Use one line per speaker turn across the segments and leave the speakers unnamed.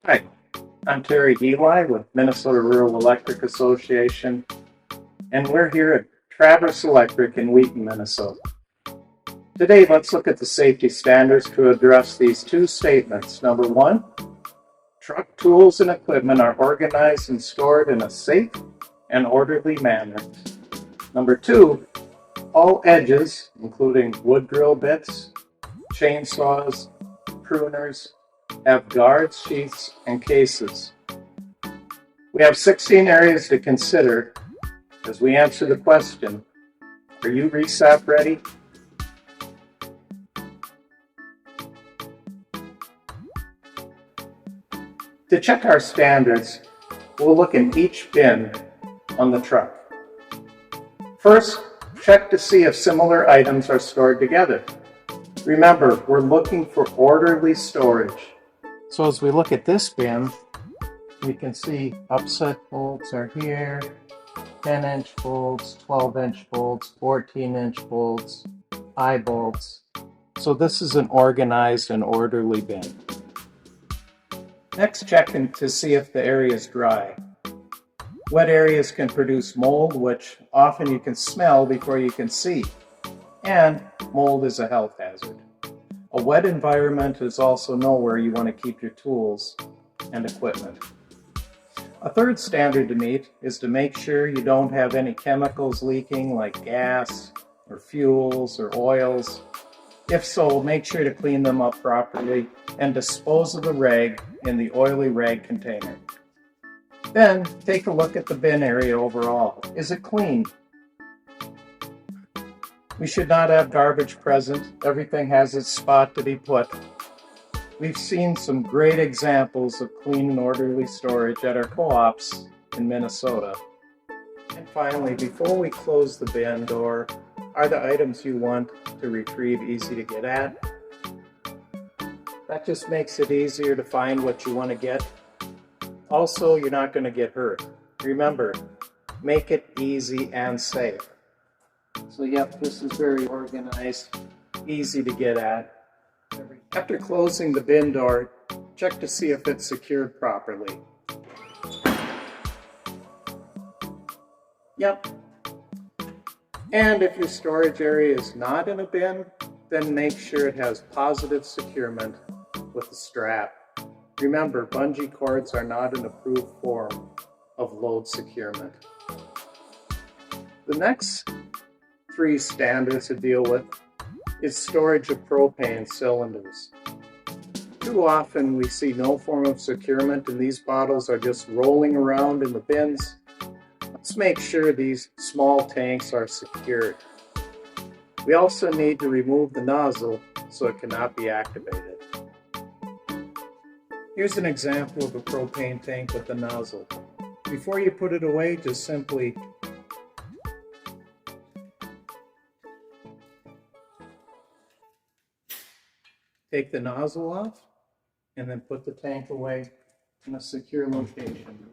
Hi, I'm Terry Eli with Minnesota Rural Electric Association, and we're here at Traverse Electric in Wheaton, Minnesota. Today, let's look at the safety standards to address these two statements. Number one, truck tools and equipment are organized and stored in a safe and orderly manner. Number two, all edges, including wood drill bits, chainsaws, pruners, have guards, sheaths, and cases. We have 16 areas to consider as we answer the question, are you RESAP ready? To check our standards, we'll look in each bin on the truck. First, check to see if similar items are stored together. Remember, we're looking for orderly storage. So as we look at this bin, we can see upset bolts are here, 10-inch bolts, 12-inch bolts, 14-inch bolts, eye bolts. So this is an organized and orderly bin. Next, check to see if the area is dry. Wet areas can produce mold, which often you can smell before you can see, and mold is a health hazard. A wet environment is also nowhere you want to keep your tools and equipment. A third standard to meet is to make sure you don't have any chemicals leaking like gas or fuels or oils. If so, make sure to clean them up properly and dispose of the rag in the oily rag container. Then take a look at the bin area overall. Is it clean? We should not have garbage present. Everything has its spot to be put. We've seen some great examples of clean and orderly storage at our co-ops in Minnesota. And finally, before we close the bin door, are the items you want to retrieve easy to get at? That just makes it easier to find what you want to get. Also, you're not going to get hurt. Remember, make it easy and safe. So yep, this is very organized, easy to get at. After closing the bin door, check to see if it's secured properly. Yep. And if your storage area is not in a bin, then make sure it has positive securement with a strap. Remember, bungee cords are not an approved form of load securement. The next three standards to deal with is storage of propane cylinders. Too often we see no form of securement and these bottles are just rolling around in the bins. Let's make sure these small tanks are secured. We also need to remove the nozzle so it cannot be activated. Here's an example of a propane tank with a nozzle. Before you put it away, just simply take the nozzle off and then put the tank away in a secure location.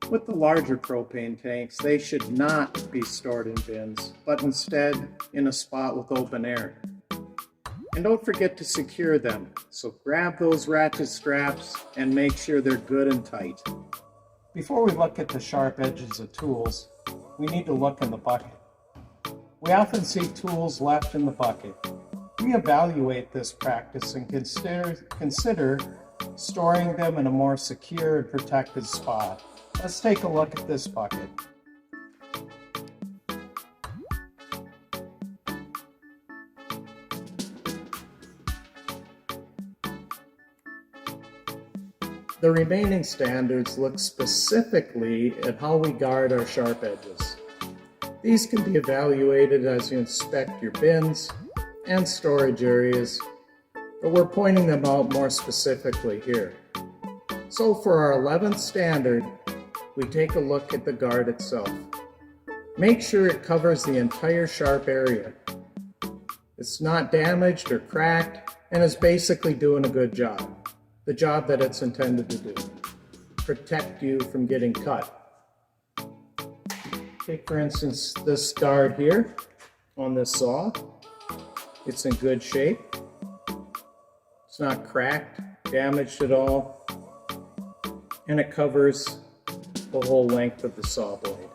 With the larger propane tanks, they should not be stored in bins, but instead in a spot with open air. And don't forget to secure them, so grab those ratchet straps and make sure they're good and tight. Before we look at the sharp edges of tools, we need to look in the bucket. We often see tools left in the bucket. Reevaluate this practice and consider storing them in a more secure and protected spot. Let's take a look at this bucket. The remaining standards look specifically at how we guard our sharp edges. These can be evaluated as you inspect your bins and storage areas, but we're pointing them out more specifically here. So for our 11th standard, we take a look at the guard itself. Make sure it covers the entire sharp area. It's not damaged or cracked and is basically doing a good job. The job that it's intended to do. Protect you from getting cut. Take for instance this guard here on this saw. It's in good shape. It's not cracked, damaged at all, and it covers the whole length of the saw blade.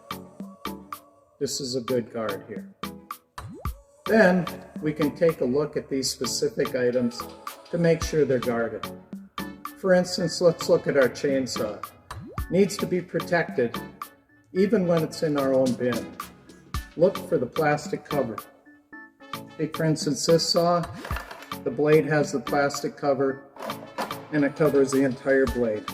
This is a good guard here. Then we can take a look at these specific items to make sure they're guarded. For instance, let's look at our chainsaw. Needs to be protected even when it's in our own bin. Look for the plastic cover. Take for instance this saw, the blade has the plastic cover and it covers the entire blade.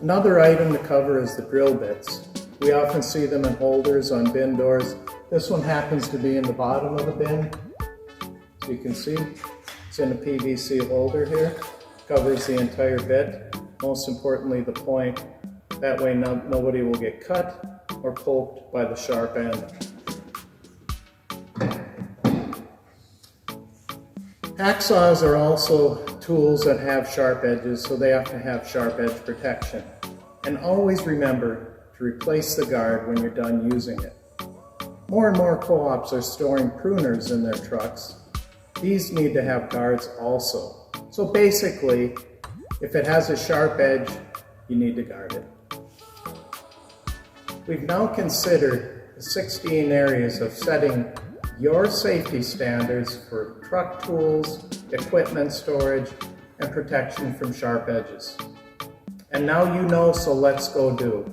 Another item to cover is the drill bits. We often see them in holders on bin doors. This one happens to be in the bottom of the bin. As you can see, it's in a PVC holder here. Covers the entire bit. Most importantly, the point. That way nobody will get cut or poked by the sharp end. Hacksaws are also tools that have sharp edges, so they have to have sharp edge protection. And always remember to replace the guard when you're done using it. More and more co-ops are storing pruners in their trucks. These need to have guards also. So basically, if it has a sharp edge, you need to guard it. We've now considered the 16 areas of setting your safety standards for truck tools, equipment storage, and protection from sharp edges. And now you know, so let's go do.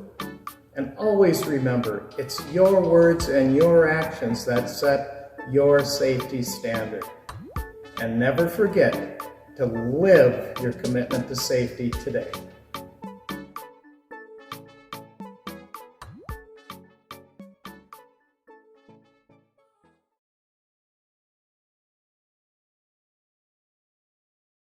And always remember, it's your words and your actions that set your safety standard. And never forget to live your commitment to safety today.